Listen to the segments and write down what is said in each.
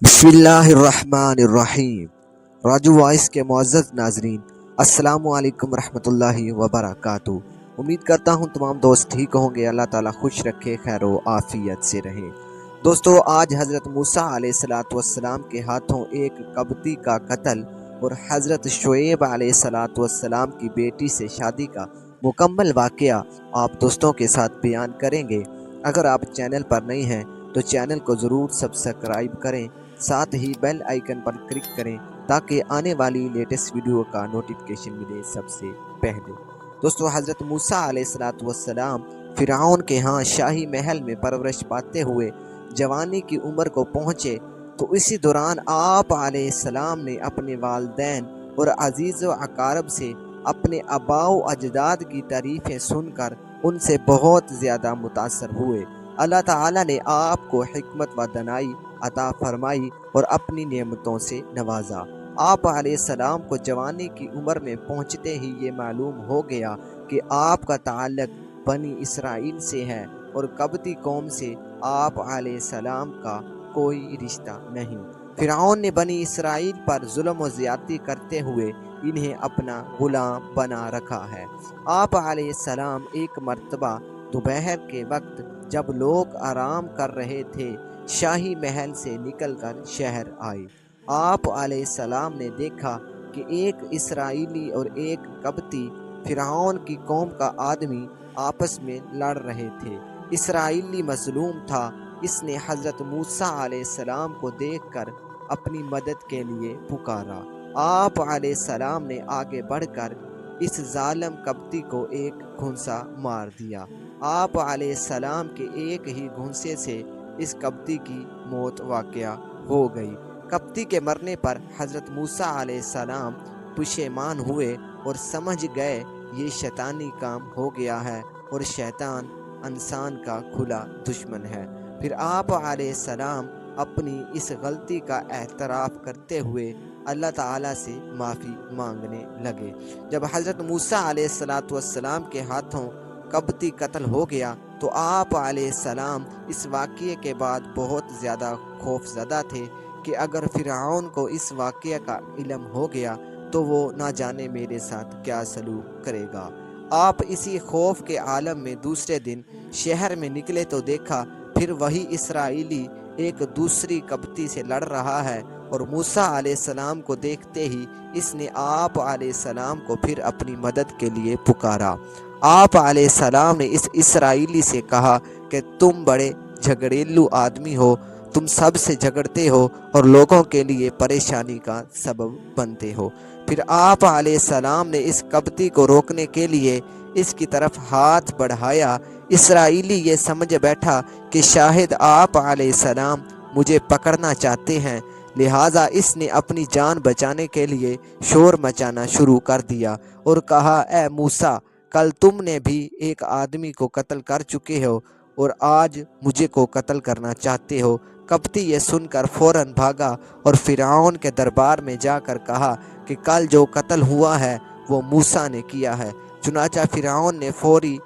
बिस्मिल्लाहिर्रहमानिर्रहीम। राजू वॉइस के मुअज़्ज़ज़ नाज़रीन, अस्सलामु अलैकुम रहमतुल्लाहि व बरकातुहू। उम्मीद करता हूँ तमाम दोस्त ठीक होंगे। अल्लाह ताला खुश रखे, खैर व आफियत से रहें। दोस्तों, आज हज़रत मूसा अलैहिस्सलातु वस्सलाम के हाथों एक कब्ती का कत्ल और हज़रत शुएब अलैहिस्सलातु वस्सलाम की बेटी से शादी का मुकम्मल वाक़या आप दोस्तों के साथ बयान करेंगे। अगर आप चैनल पर नए हैं तो चैनल को ज़रूर सब्सक्राइब करें, साथ ही बेल आइकन पर क्लिक करें ताकि आने वाली लेटेस्ट वीडियो का नोटिफिकेशन मिले सबसे पहले। दोस्तों, हज़रत मूसा अलैहिस्सलातु वस्सलाम फ़िरऔन के यहाँ शाही महल में परवरिश पाते हुए जवानी की उम्र को पहुँचे तो इसी दौरान आप अलैहिस्सलाम ने अपने वालिदैन और अजीज़ व अकारब से अपने आबाओ अजदाद की तारीफ़ें सुनकर उनसे बहुत ज़्यादा मुतासर हुए। अल्लाह ताला ने आपको हिकमत व दनाई अता फरमाई और अपनी नेमतों से नवाजा। आप अलैहिस्सलाम को जवानी की उम्र में पहुँचते ही ये मालूम हो गया कि आपका ताल्लुक़ बनी इसराइल से है और कब्ती कौम से आप अलैहिस्सलाम का कोई रिश्ता नहीं। फ़िरऔन ने बनी इसराइल पर जुल्म व ज़्यादती करते हुए इन्हें अपना गुलाम बना रखा है। आप अलैहिस्सलाम एक मर्तबा दोपहर के वक्त जब लोग आराम कर रहे थे, शाही महल से निकलकर शहर आए। आप अलैहिस्सलाम ने देखा कि एक इसराइली और एक कब्ती फ़िरऔन की कौम का आदमी आपस में लड़ रहे थे। इसराइली मज़लूम था। इसने हज़रत मूसा अलैहिस्सलाम को देखकर अपनी मदद के लिए पुकारा। आप अलैहिस्सलाम ने आगे बढ़कर इस जालिम कब्ती को एक घुंसा मार दिया। आप अलैहिस्सलाम के एक ही घुंसे से इस कब्ती की मौत वाक़या हो गई। कब्ती के मरने पर हज़रत मूसा अलैहिस्सलाम पुशेमान हुए और समझ गए ये शैतानी काम हो गया है और शैतान इंसान का खुला दुश्मन है। फिर आप अलैहिस्सलाम अपनी इस गलती का एतराफ़ करते हुए अल्लाह ताला से माफ़ी मांगने लगे। जब हज़रत मूसा अलैहिस्सलातु वस्सलाम के हाथों कब्ती कत्ल हो गया तो आप अलैहिस्सलाम इस वाक़ये के बाद बहुत ज़्यादा खौफज़दा थे कि अगर फ़िरऔन को इस वाक़ये का इल्म हो गया तो वो ना जाने मेरे साथ क्या सलूक करेगा। आप इसी खौफ के आलम में दूसरे दिन शहर में निकले तो देखा फिर वही इसराइली एक दूसरी कब्ती से लड़ रहा है और मूसा अलैहिस्सलाम को देखते ही इसने आप अलैहिस्सलाम को फिर अपनी मदद के लिए पुकारा। आप अलैहिस्सलाम ने इस इसराइली से कहा कि तुम बड़े झगड़ेलू आदमी हो, तुम सब से झगड़ते हो और लोगों के लिए परेशानी का सबब बनते हो। फिर आप अलैहिस्सलाम ने इस कब्ती को रोकने के लिए इसकी तरफ हाथ बढ़ाया। इसराइली ये समझ बैठा कि शायद आप अलैहिस्सलाम मुझे पकड़ना चाहते हैं, लिहाजा इसने अपनी जान बचाने के लिए शोर मचाना शुरू कर दिया और कहा, ए मूसा, कल तुमने भी एक आदमी को कत्ल कर चुके हो और आज मुझे को कत्ल करना चाहते हो। कब्ती ये सुनकर फ़ौरन भागा और फ़िरऔन के दरबार में जाकर कहा कि कल जो कत्ल हुआ है वो मूसा ने किया है। चुनाचा फ़िरऔन ने फ़ौरी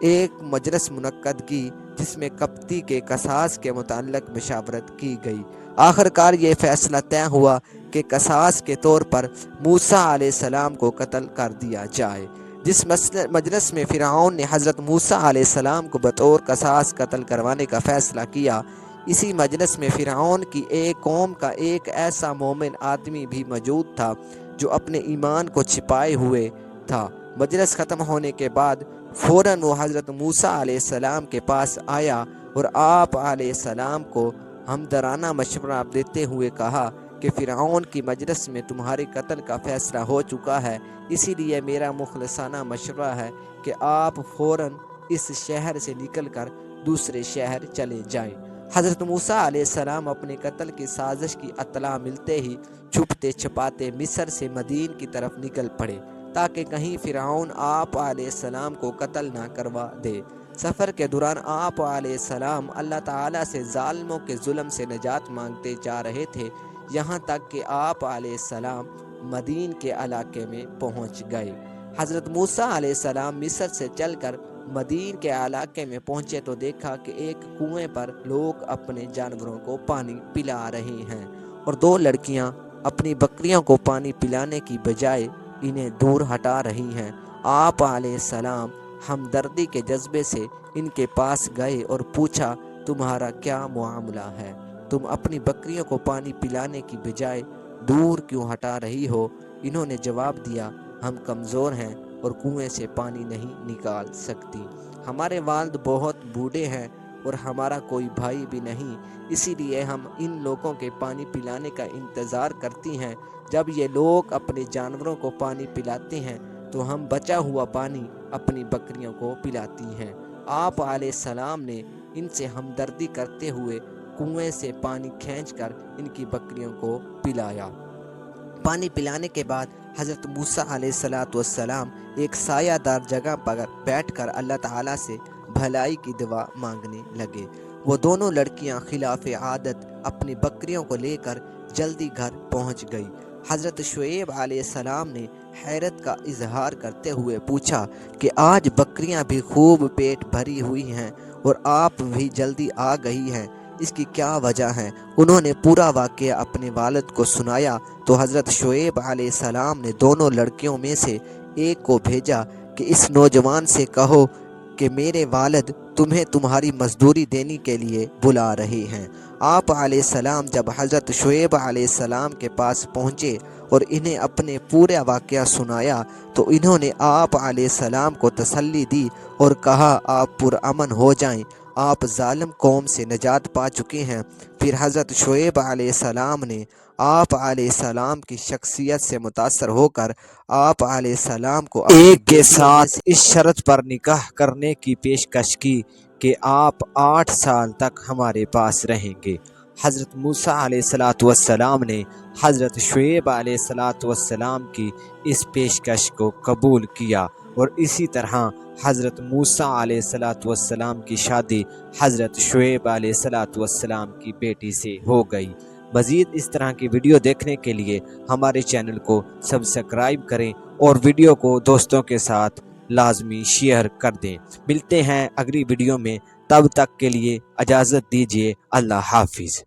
एक मजलिस मुनक्कद की जिसमें कब्ती के कसास के मुताल्लिक़ मशावरत की गई। आखिरकार ये फ़ैसला तय हुआ कि कसास के तौर पर मूसा अलैहिस्सलाम को कत्ल कर दिया जाए। जिस मजलिस में फ़िरऔन ने हज़रत मूसा अलैहिस्सलाम को बतौर कसास कत्ल करवाने का फ़ैसला किया, इसी मजलिस में फ़िरऔन की एक कौम का एक ऐसा मोमिन आदमी भी मौजूद था जो अपने ईमान को छिपाए हुए था। मजलिस ख़त्म होने के बाद फ़ौरन वो हज़रत मूसा अलैहिस्सलाम के पास आया और आप अलैहिस्सलाम को हमदराना मशवरा देते हुए कहा कि फ़िरऔन की मजलिस में तुम्हारे कत्ल का फ़ैसला हो चुका है, इसीलिए मेरा मुखलसाना मशवरा है कि आप फ़ौरन इस शहर से निकलकर दूसरे शहर चले जाएं। हज़रत मूसा अलैहिस्सलाम अपने कत्ल की साजिश की इत्तला मिलते ही छुपते छुपाते मिस्र से मदीन की तरफ निकल पड़े ताकि कहीं फ़िरऔन आप अलैहिस्सलाम को कत्ल ना करवा दे। सफ़र के दौरान आप अलैहिस्सलाम अल्लाह ताला से ज़ालिमों के जुल्म से निजात मांगते जा रहे थे, यहाँ तक कि आप अलैहिस्सलाम मदीन के इलाके में पहुँच गए। हज़रत मूसा अलैहिस्सलाम मिस्र से चलकर मदीन के इलाके में पहुँचे तो देखा कि एक कुएं पर लोग अपने जानवरों को पानी पिला रहे हैं اور 2 لڑکیاں اپنی بکریوں کو پانی پلانے کی بجائے انہیں دور ہٹا رہی ہیں۔ آپ علیہ السلام ہمدردی کے جذبے سے ان کے پاس گئے اور پوچھا، تمہارا کیا معاملہ ہے؟ تم اپنی بکریوں کو پانی پلانے کی بجائے دور کیوں ہٹا رہی ہو؟ انہوں نے جواب دیا، ہم کمزور ہیں اور کنویں سے پانی نہیں نکال سکتی۔ ہمارے والد بہت بوڑھے ہیں اور ہمارا کوئی بھائی بھی نہیں، اسی لیے ہم ان لوگوں کے پانی پلانے کا انتظار کرتی ہیں۔ جب یہ لوگ اپنے جانوروں کو پانی پلاتے ہیں تو ہم بچا ہوا پانی اپنی بکریوں کو پلاتی ہیں۔ آپ علیہ السلام نے ان سے ہمدردی کرتے ہوئے کنویں سے پانی کھینچ کر ان کی بکریوں کو پلایا۔ پانی پلانے کے بعد حضرت موسیٰ علیہ السلام ایک سایہ دار جگہ پر بیٹھ کر اللہ تعالیٰ سے بھلائی کی دعا مانگنے لگے۔ وہ دونوں لڑکیاں خلاف عادت اپنی بکریوں کو لے کر جلدی گھر پہنچ گئی۔ حضرت شعیب علیہ السلام نے حیرت کا اظہار کرتے ہوئے پوچھا کہ آج بکریاں بھی خوب پیٹ بھری ہوئی ہیں اور آپ بھی جلدی آ گئی ہیں، اس کی کیا وجہ ہے؟ انہوں نے پورا واقعہ اپنے والد کو سنایا تو حضرت شعیب علیہ السلام نے دونوں لڑکیوں میں سے ایک کو بھیجا کہ اس نوجوان سے کہو کہ میرے والد تمہیں تمہاری مزدوری دینے کے لیے بلا رہے ہیں۔ آپ علیہ السلام جب حضرت شعیب علیہ السلام کے پاس پہنچے اور انہیں اپنے پورا واقعہ سنایا تو انہوں نے آپ علیہ السلام کو تسلی دی اور کہا، آپ پرامن ہو جائیں، آپ ظالم قوم سے نجات پا چکے ہیں۔ پھر حضرت شعیب علیہ السلام نے آپ علیہ السلام کی شخصیت سے متاثر ہو کر آپ علیہ السلام کو ایک کے ساتھ اس شرط پر نکاح کرنے کی پیشکش کی کہ آپ 8 سال تک ہمارے پاس رہیں گے۔ حضرت موسیٰ علیہ السلام نے حضرت شعیب علیہ السلام کی اس پیشکش کو قبول کیا اور اسی طرح حضرت موسیٰ علیہ السلام کی شادی حضرت شعیب علیہ السلام کی بیٹی سے ہو گئی۔ مزید اس طرح کی ویڈیو دیکھنے کے لیے ہمارے چینل کو سبسکرائب کریں اور ویڈیو کو دوستوں کے ساتھ لازمی شیئر کر دیں۔ ملتے ہیں اگلی ویڈیو میں، تب تک کے لیے اجازت دیجیے۔ اللہ حافظ۔